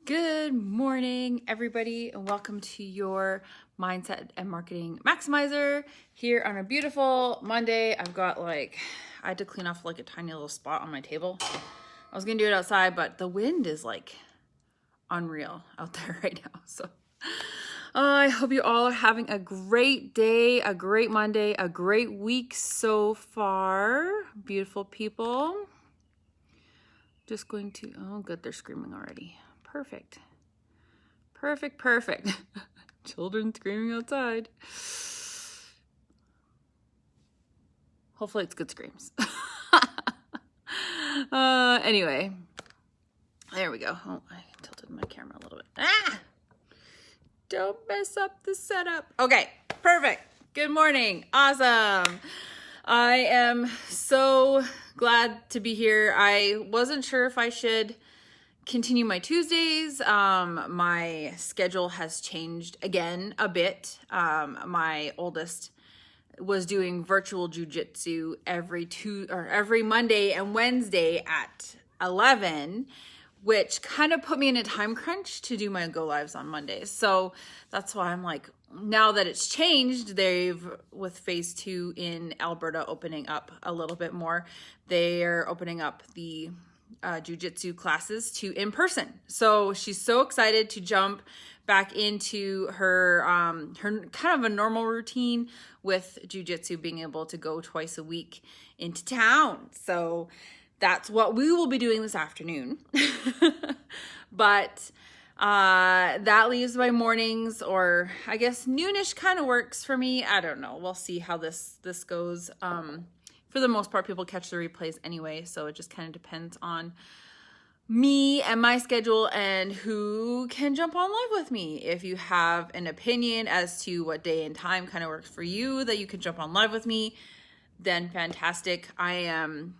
Good morning, everybody, and welcome to your Mindset and Marketing Maximizer here on a beautiful Monday. I've got I had to clean off like a tiny little spot on my table. I was gonna do it outside, but the wind is like unreal out there right now. So I hope you all are having a great day, a great Monday, a great week so far. Beautiful people. Just going to, oh good, they're screaming already. Perfect. Children screaming outside. Hopefully it's good screams. Anyway, there we go. Oh, I tilted my camera a little bit. Don't mess up the setup. Okay, perfect. Good morning. Awesome. I am so glad to be here. I wasn't sure if I should continue my Tuesdays. My schedule has changed again a bit. My oldest was doing virtual jujitsu every Monday and Wednesday at 11, which kind of put me in a time crunch to do my go lives on Mondays. So that's why I'm like, now that it's changed, with phase 2 in Alberta opening up a little bit more, they are opening up the jujitsu classes to in person. So she's so excited to jump back into her kind of a normal routine with jujitsu, being able to go twice a week into town. So that's what we will be doing this afternoon. But that leaves my mornings, or I guess noonish kind of works for me. I don't know. We'll see how this goes. For the most part, people catch the replays anyway, so it just kind of depends on me and my schedule and who can jump on live with me. If you have an opinion as to what day and time kind of works for you that you can jump on live with me, then fantastic. I am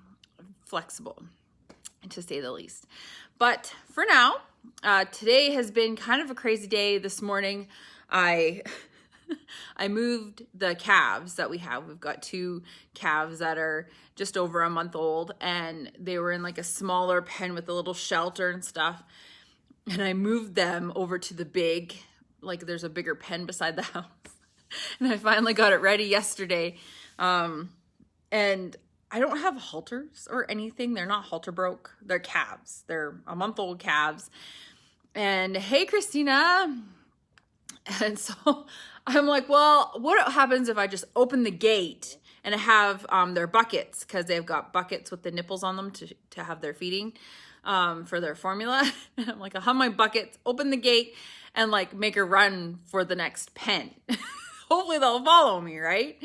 flexible, to say the least. But for now, today has been kind of a crazy day. This morning, I moved the calves that we have. We've got 2 calves that are just over a month old, and they were in like a smaller pen with a little shelter and stuff. And I moved them over to the big, there's a bigger pen beside the house. And I finally got it ready yesterday. And I don't have halters or anything. They're not halter broke. They're calves. They're a month old calves. And hey, Christina. And so I'm like, well, what happens if I just open the gate and I have their buckets, because they've got buckets with the nipples on them to have their feeding for their formula. And I'm like, I'll have my buckets, open the gate, and make a run for the next pen. Hopefully they'll follow me, right?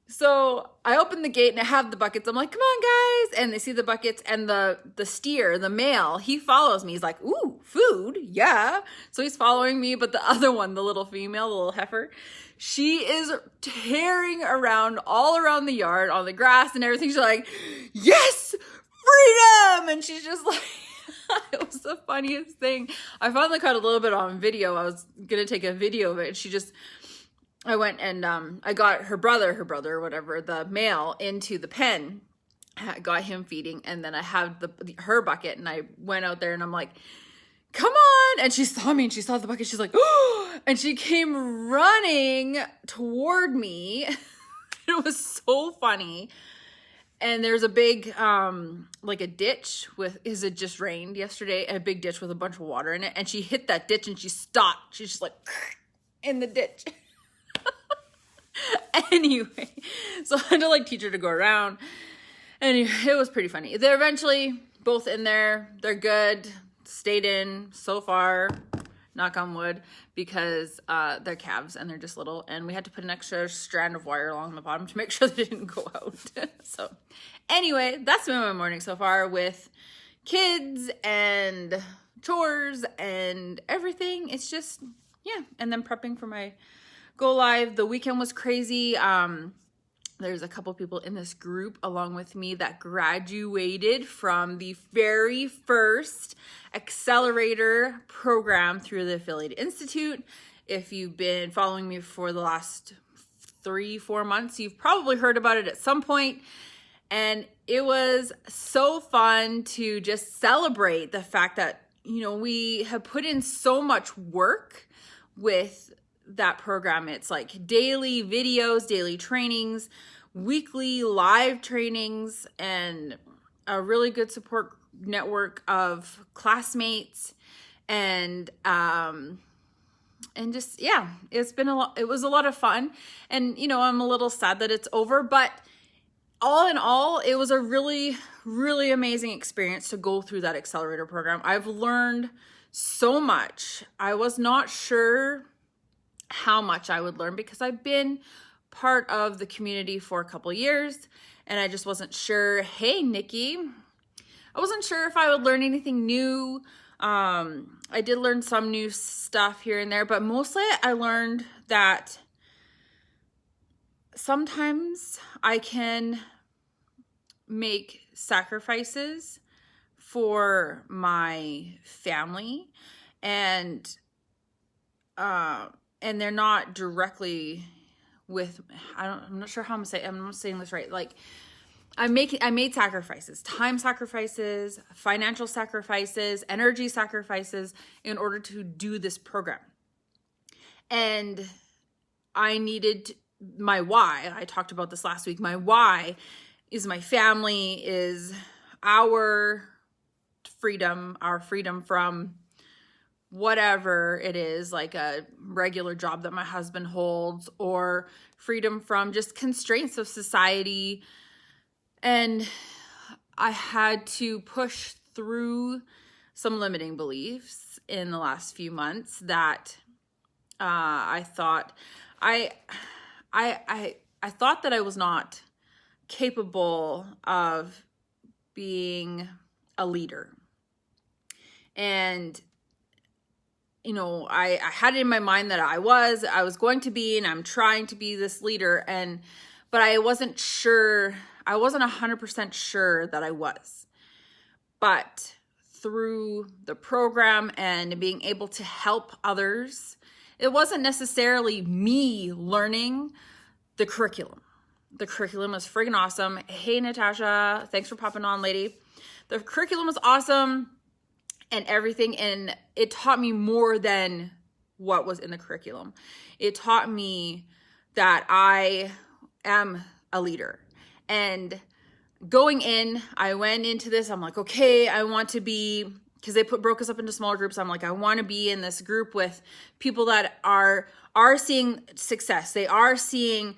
So I open the gate and I have the buckets. I'm like, come on, guys. And they see the buckets, and the steer, the male, he follows me. He's like, ooh, food. Yeah. So he's following me. But the other one, the little female, the little heifer, she is tearing around all around the yard on the grass and everything. She's like, yes, freedom. And she's just like, it was the funniest thing. I finally caught a little bit on video. I was going to take a video of it. And I went and I got her brother or whatever, the male, into the pen. I got him feeding, and then I have her bucket, and I went out there and I'm like, come on. And she saw me and she saw the bucket. She's like, oh, and she came running toward me. It was so funny. And there's a big, a ditch it just rained yesterday, a big ditch with a bunch of water in it. And she hit that ditch and she stopped. She's just like in the ditch. Anyway, so I had to teach her to go around. Anyway, it was pretty funny. They're eventually both in there. They're good. Stayed in so far, knock on wood, because they're calves and they're just little. And we had to put an extra strand of wire along the bottom to make sure they didn't go out. So anyway, that's been my morning so far with kids and chores and everything. It's just, yeah. And then prepping for my go live. The weekend was crazy. There's a couple people in this group along with me that graduated from the very first accelerator program through the Affiliate Institute. If you've been following me for the last 3-4 months, you've probably heard about it at some point. And it was so fun to just celebrate the fact that we have put in so much work with that program. It's like daily videos, daily trainings, weekly live trainings, and a really good support network of classmates, and just, yeah, it was a lot of fun. And I'm a little sad that it's over, but all in all, it was a really, really amazing experience to go through that accelerator program. I've learned so much. I was not sure how much I would learn because I've been part of the community for a couple years, and I just wasn't sure. Hey, Nikki. I wasn't sure if I would learn anything new. I did learn some new stuff here and there, but mostly I learned that sometimes I can make sacrifices for my family, and they're not directly with, I'm not sure how I'm not saying this right. Like, I made sacrifices, time sacrifices, financial sacrifices, energy sacrifices in order to do this program. And I needed my why. I talked about this last week. My why is my family, is our freedom from whatever it is, like a regular job that my husband holds, or freedom from just constraints of society. And I had to push through some limiting beliefs in the last few months that I thought I thought that I was not capable of being a leader. And I had it in my mind that I was going to be, and I'm trying to be this leader, but I wasn't sure. I wasn't 100% sure that I was. But through the program and being able to help others, it wasn't necessarily me learning the curriculum. The curriculum was friggin' awesome. Hey, Natasha, thanks for popping on, lady. The curriculum was awesome and everything, and it taught me more than what was in the curriculum. It taught me that I am a leader. And going in, I went into this, I'm like, okay, I want to be, because they broke us up into smaller groups. I'm like, I want to be in this group with people that are seeing success. They are seeing,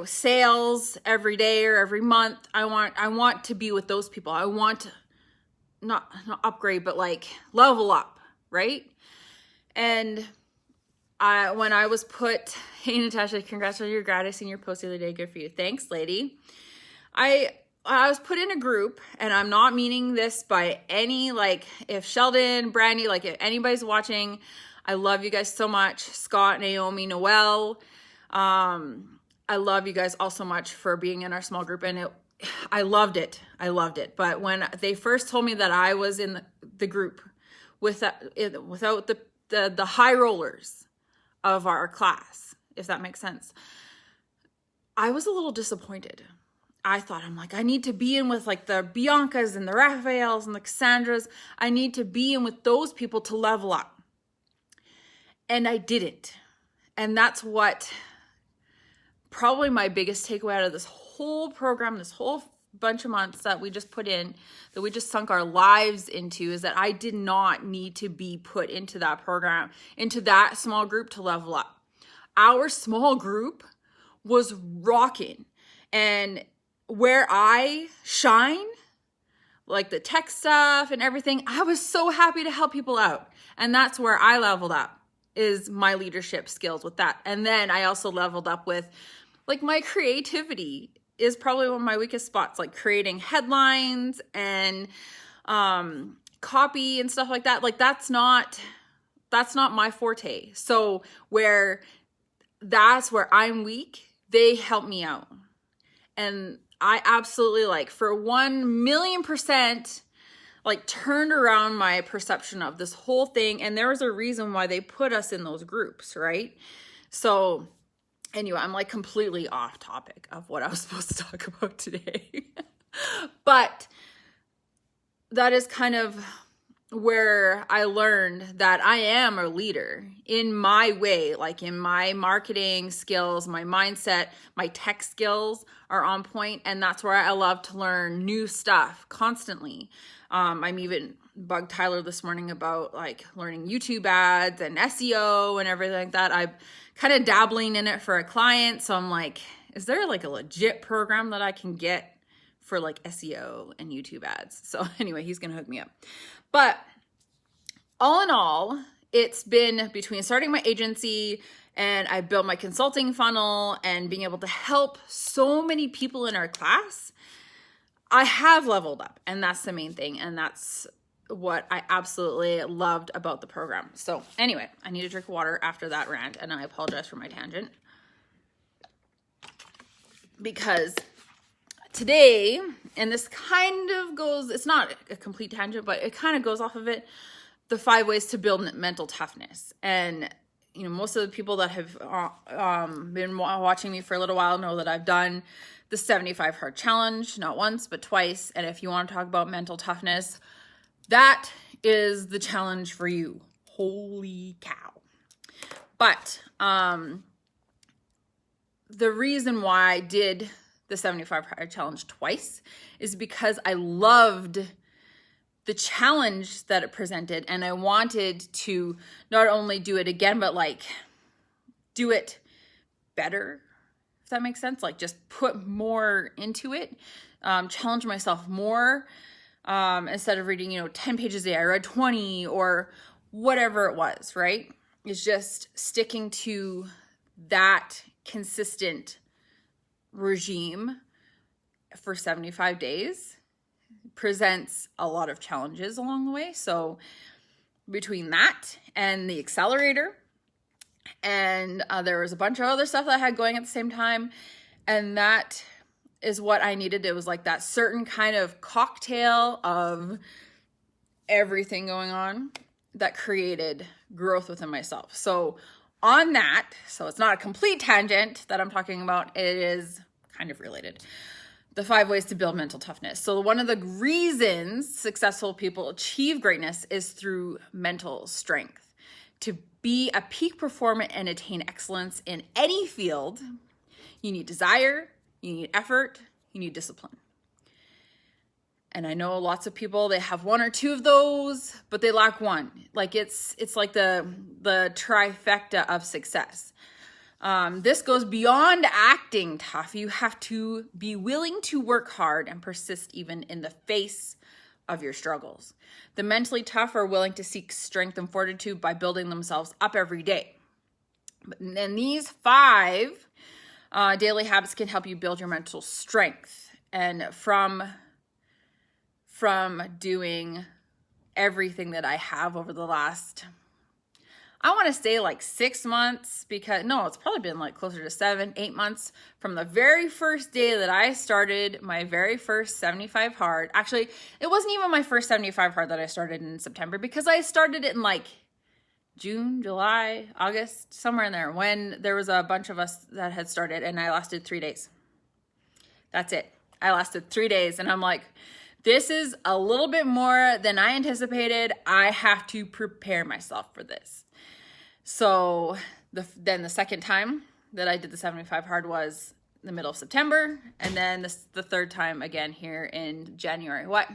sales every day or every month. I want to be with those people. I want to not upgrade, but like level up, right? And when I was put, hey, Natasha, congrats on your grad. I seen your post the other day. Good for you. Thanks, lady. I was put in a group, and I'm not meaning this by any, like, if Sheldon, Brandy, like, if anybody's watching, I love you guys so much. Scott, Naomi, Noelle, I love you guys all so much for being in our small group, and I loved it. But when they first told me that I was in the group without the high rollers of our class, if that makes sense, I was a little disappointed. I'm like, I need to be in with like the Biancas and the Raphaels and the Cassandras. I need to be in with those people to level up. And I didn't. And that's what probably my biggest takeaway out of this whole program, this whole bunch of months that we just put in, that we just sunk our lives into, is that I did not need to be put into that program, into that small group to level up. Our small group was rocking. And where I shine, like the tech stuff and everything, I was so happy to help people out. And that's where I leveled up, is my leadership skills with that. And then I also leveled up with, like, my creativity is probably one of my weakest spots, like creating headlines and copy and stuff like that. Like, that's not my forte. So that's where I'm weak, they help me out. And I absolutely, like, for 1,000,000%, like, turned around my perception of this whole thing. And there was a reason why they put us in those groups, right? So anyway, I'm like completely off topic of what I was supposed to talk about today. But that is kind of where I learned that I am a leader in my way, like in my marketing skills, my mindset, my tech skills are on point, and that's where I love to learn new stuff constantly. I'm even bugged Tyler this morning about like learning YouTube ads and SEO and everything like that. I'm kind of dabbling in it for a client, so I'm like, is there like a legit program that I can get for like SEO and YouTube ads? So anyway, he's gonna hook me up. But all in all, it's been between starting my agency and I built my consulting funnel and being able to help so many people in our class, I have leveled up, and that's the main thing. And that's what I absolutely loved about the program. So anyway, I need to drink water after that rant, and I apologize for my tangent. Because today, and this kind of goes, it's not a complete tangent, but it kind of goes off of it, the 5 ways to build mental toughness. And you know, most of the people that have been watching me for a little while know that I've done the 75 hard challenge, not once, but twice. And if you want to talk about mental toughness, that is the challenge for you. Holy cow. But the reason why I did the 75 hard challenge twice is because I loved the challenge that it presented, and I wanted to not only do it again, but like do it better, if that makes sense. Like just put more into it, challenge myself more. Instead of reading, 10 pages a day, I read 20 or whatever it was, right? It's just sticking to that consistent regime for 75 days presents a lot of challenges along the way. So between that and the accelerator, and there was a bunch of other stuff that I had going at the same time, and that is what I needed. It was like that certain kind of cocktail of everything going on that created growth within myself. So on that, so it's not a complete tangent that I'm talking about, it is kind of related. The 5 ways to build mental toughness. So one of the reasons successful people achieve greatness is through mental strength. To be a peak performer and attain excellence in any field, you need desire, you need effort, you need discipline. And I know lots of people, they have 1 or 2 of those, but they lack one. Like it's like the trifecta of success. This goes beyond acting tough. You have to be willing to work hard and persist even in the face of your struggles. The mentally tough are willing to seek strength and fortitude by building themselves up every day. And these 5 daily habits can help you build your mental strength. And from doing everything that I have over the last, I want to say like 6 months, because no, it's probably been like closer to 7, 8 months from the very first day that I started my very first 75 hard. Actually, it wasn't even my first 75 hard that I started in September, because I started it in like June, July, August, somewhere in there, when there was a bunch of us that had started, and I lasted 3 days. That's it. I lasted 3 days, and I'm like, this is a little bit more than I anticipated. I have to prepare myself for this. So then the second time that I did the 75 hard was the middle of September, and then the third time again here in January. What?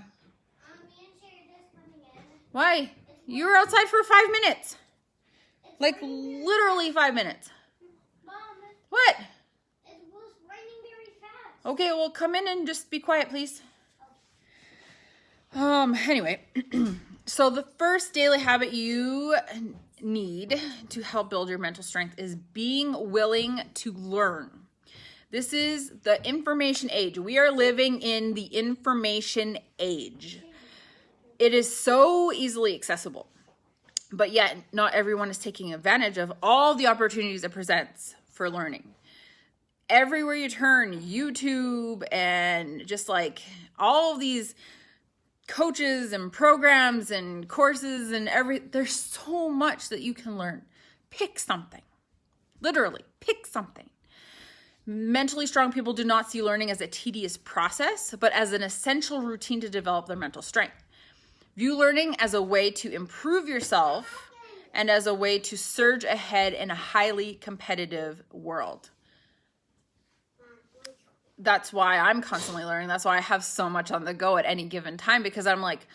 Why? You were outside for 5 minutes. Like literally 5 minutes. Mom, what? It was raining very fast. Okay, well come in and just be quiet, please. Anyway, so the first daily habit you need to help build your mental strength is being willing to learn. This is the information age. We are living in the information age. It is so easily accessible, but yet not everyone is taking advantage of all the opportunities it presents for learning. Everywhere you turn, YouTube and just like all of these coaches and programs and courses and there's so much that you can learn. Pick something. Literally, pick something. Mentally strong people do not see learning as a tedious process, but as an essential routine to develop their mental strength. View learning as a way to improve yourself and as a way to surge ahead in a highly competitive world. That's why I'm constantly learning. That's why I have so much on the go at any given time, because I'm like,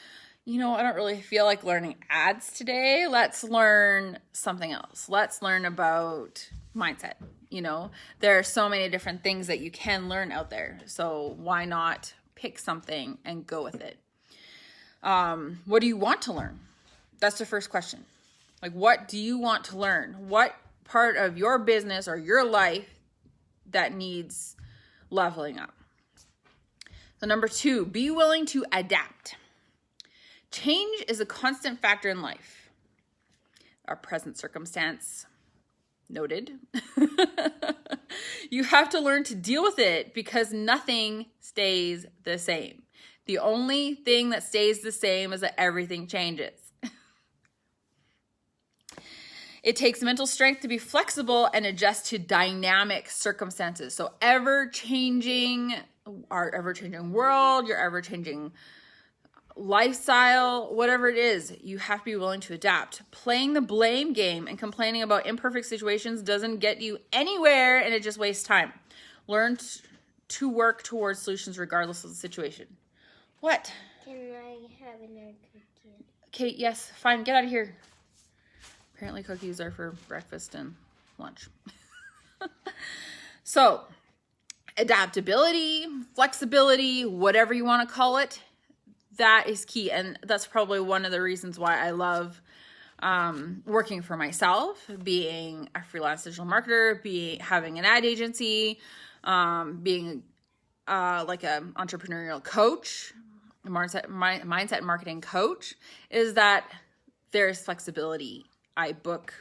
you know, I don't really feel like learning ads today. Let's learn something else. Let's learn about mindset. You know, there are so many different things that you can learn out there. So why not pick something and go with it? What do you want to learn? That's the first question. Like, what do you want to learn? What part of your business or your life that needs leveling up? So number 2, be willing to adapt. Change is a constant factor in life. Our present circumstance noted. You have to learn to deal with it because nothing stays the same. The only thing that stays the same is that everything changes. It takes mental strength to be flexible and adjust to dynamic circumstances. So our ever-changing world, your ever-changing lifestyle, whatever it is, you have to be willing to adapt. Playing the blame game and complaining about imperfect situations doesn't get you anywhere, and it just wastes time. Learn to work towards solutions regardless of the situation. What? Can I have another cookie? Okay, yes, fine, get out of here. Apparently cookies are for breakfast and lunch. So, adaptability, flexibility, whatever you want to call it, that is key. And that's probably one of the reasons why I love working for myself, being a freelance digital marketer, having an ad agency, being like an entrepreneurial coach, a mindset marketing coach, is that there's flexibility. I book,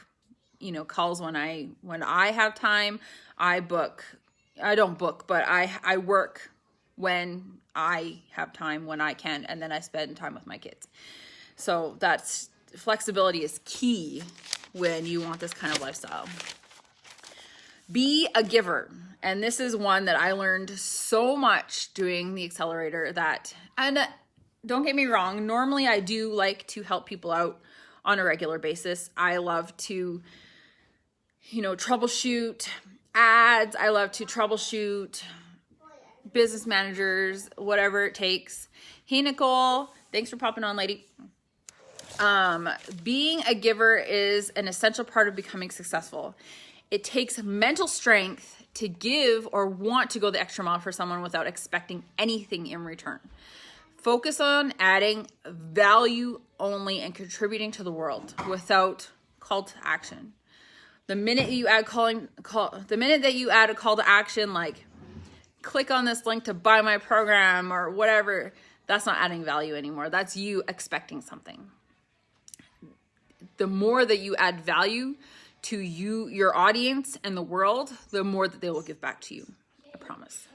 calls when I have time. I don't book, but I work when I have time, when I can, and then I spend time with my kids. So flexibility is key when you want this kind of lifestyle. Be a giver. And this is one that I learned so much doing the accelerator and don't get me wrong, normally I do like to help people out on a regular basis. I love to, troubleshoot ads. I love to troubleshoot business managers, whatever it takes. Hey, Nicole, thanks for popping on, lady. Being a giver is an essential part of becoming successful. It takes mental strength to give or want to go the extra mile for someone without expecting anything in return. Focus on adding value only and contributing to the world without call to action. The minute you add that you add a call to action, like click on this link to buy my program or whatever, that's not adding value anymore. That's you expecting something. The more that you add value to your audience and the world, the more that they will give back to you. I promise.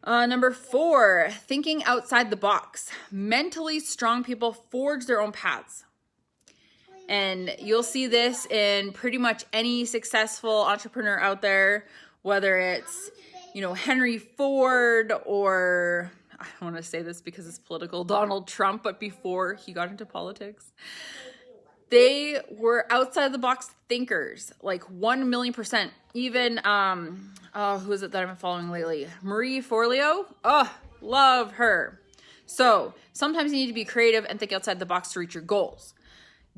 Number 4, thinking outside the box. Mentally strong people forge their own paths. And you'll see this in pretty much any successful entrepreneur out there, whether it's, Henry Ford or, I don't want to say this because it's political, Donald Trump, but before he got into politics. They were outside the box thinkers, like 1,000,000%. Even, who is it that I've been following lately? Marie Forleo. Oh, love her. So sometimes you need to be creative and think outside the box to reach your goals.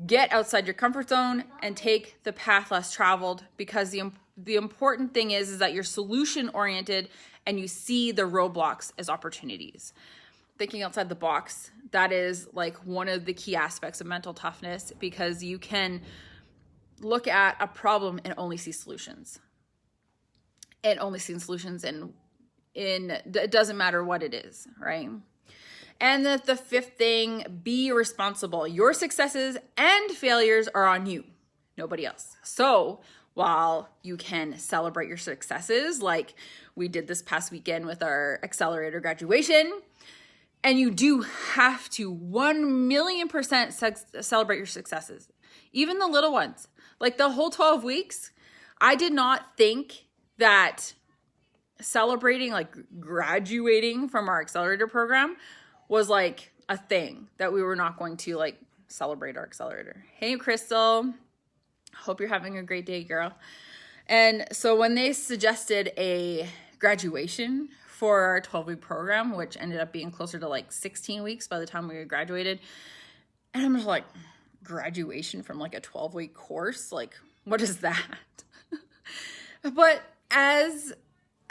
Get outside your comfort zone and take the path less traveled, because the important thing is that you're solution oriented and you see the roadblocks as opportunities. Thinking outside the box, that is like one of the key aspects of mental toughness, because you can look at a problem and only see solutions. And only see solutions in it doesn't matter what it is, right? And the 5th thing, be responsible. Your successes and failures are on you, nobody else. So while you can celebrate your successes, like we did this past weekend with our accelerator graduation, and you do have to 1,000,000% celebrate your successes, even the little ones. Like the whole 12 weeks, I did not think that celebrating, like graduating from our accelerator program, was like a thing that we were not going to like celebrate our accelerator. Hey, Crystal. Hope you're having a great day, girl. And so when they suggested a graduation for our 12-week program, which ended up being closer to like 16 weeks by the time we graduated, and I'm just like, graduation from like a 12-week course? Like, what is that? But as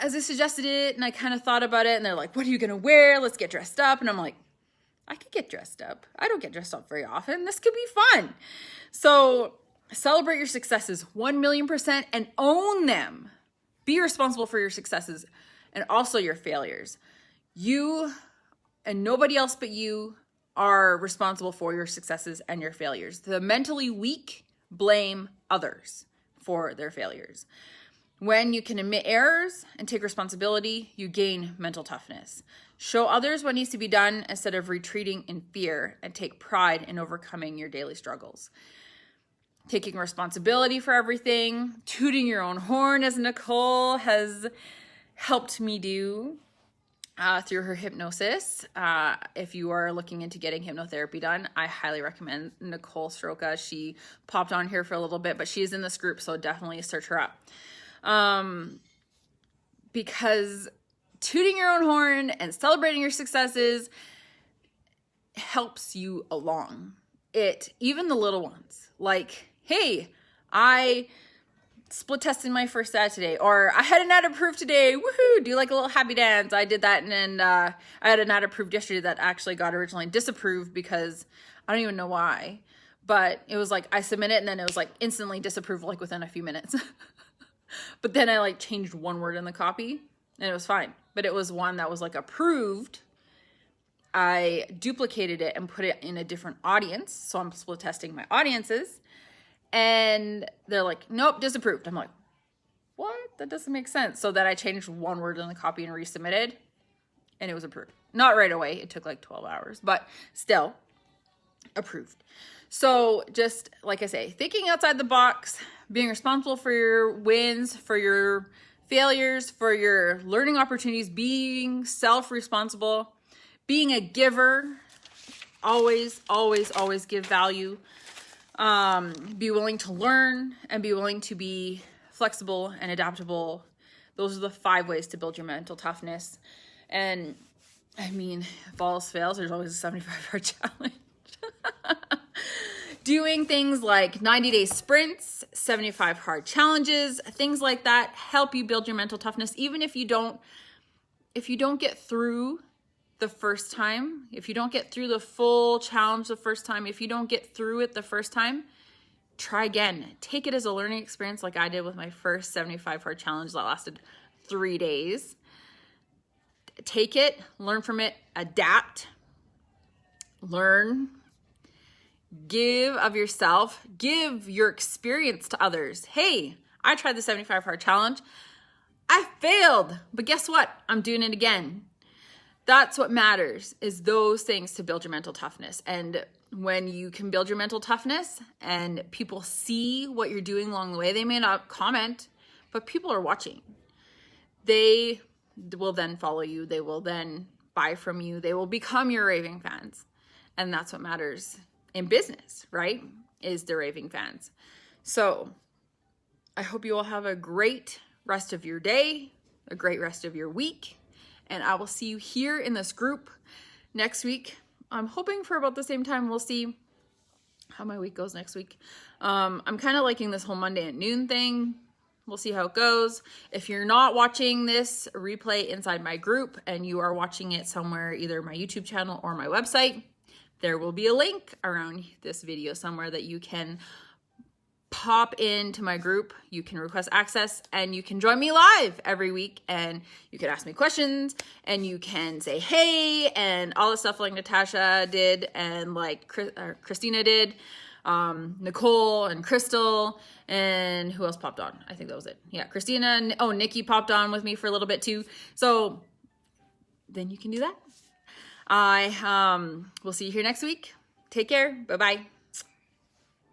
I suggested it and I kind of thought about it, and they're like, what are you going to wear? Let's get dressed up. And I'm like, I could get dressed up. I don't get dressed up very often. This could be fun. So celebrate your successes 1,000,000% and own them. Be responsible for your successes and also your failures. You and nobody else but you are responsible for your successes and your failures. The mentally weak blame others for their failures. When you can admit errors and take responsibility, you gain mental toughness. Show others what needs to be done instead of retreating in fear, and take pride in overcoming your daily struggles. Taking responsibility for everything, tooting your own horn, as Nicole has helped me do through her hypnosis. If you are looking into getting hypnotherapy done, I highly recommend Nicole Stroka. She popped on here for a little bit, but she is in this group, so definitely search her up. Because tooting your own horn and celebrating your successes helps you along. Even the little ones, like, hey, I split tested my first stat today, or I had a NAT approved today, woohoo, do like a little happy dance. I did that, and then I had a NAT approved yesterday that actually got originally disapproved because I don't even know why, but it was like I submit it and then it was like instantly disapproved like within a few minutes. But then I like changed one word in the copy and it was fine. But it was one that was like approved. I duplicated it and put it in a different audience. So I'm split testing my audiences. And they're like, nope, disapproved. I'm like, what? That doesn't make sense. So then I changed one word in the copy and resubmitted. And it was approved. Not right away. It took like 12 hours. But still approved. So just like I say, thinking outside the box, being responsible for your wins, for your failures, for your learning opportunities, being self-responsible, being a giver, always, always, always give value. Be willing to learn and be willing to be flexible and adaptable. Those are the 5 ways to build your mental toughness. And I mean, if all else fails, there's always a 75-hour challenge. Doing things like 90-day sprints, 75 hard challenges, things like that help you build your mental toughness. Even if you don't get through the first time, if you don't get through the full challenge the first time, if you don't get through it the first time, try again. Take it as a learning experience like I did with my first 75 hard challenge that lasted 3 days. Take it, learn from it, adapt, learn, give of yourself, give your experience to others. Hey, I tried the 75 hard challenge. I failed, but guess what? I'm doing it again. That's what matters, is those things to build your mental toughness. And when you can build your mental toughness and people see what you're doing along the way, they may not comment, but people are watching. They will then follow you. They will then buy from you. They will become your raving fans. And that's what matters in business, right? Is the raving fans. So I hope you all have a great rest of your day, a great rest of your week. And I will see you here in this group next week. I'm hoping for about the same time. We'll see how my week goes next week. I'm kind of liking this whole Monday at noon thing. We'll see how it goes. If you're not watching this replay inside my group and you are watching it somewhere, either my YouTube channel or my website, there will be a link around this video somewhere that you can pop into my group. You can request access and you can join me live every week, and you can ask me questions and you can say hey and all the stuff like Natasha did and like Christina did, Nicole and Crystal, and who else popped on? I think that was it. Yeah, Christina and Nikki popped on with me for a little bit too. So then you can do that. I will see you here next week. Take care. Bye-bye.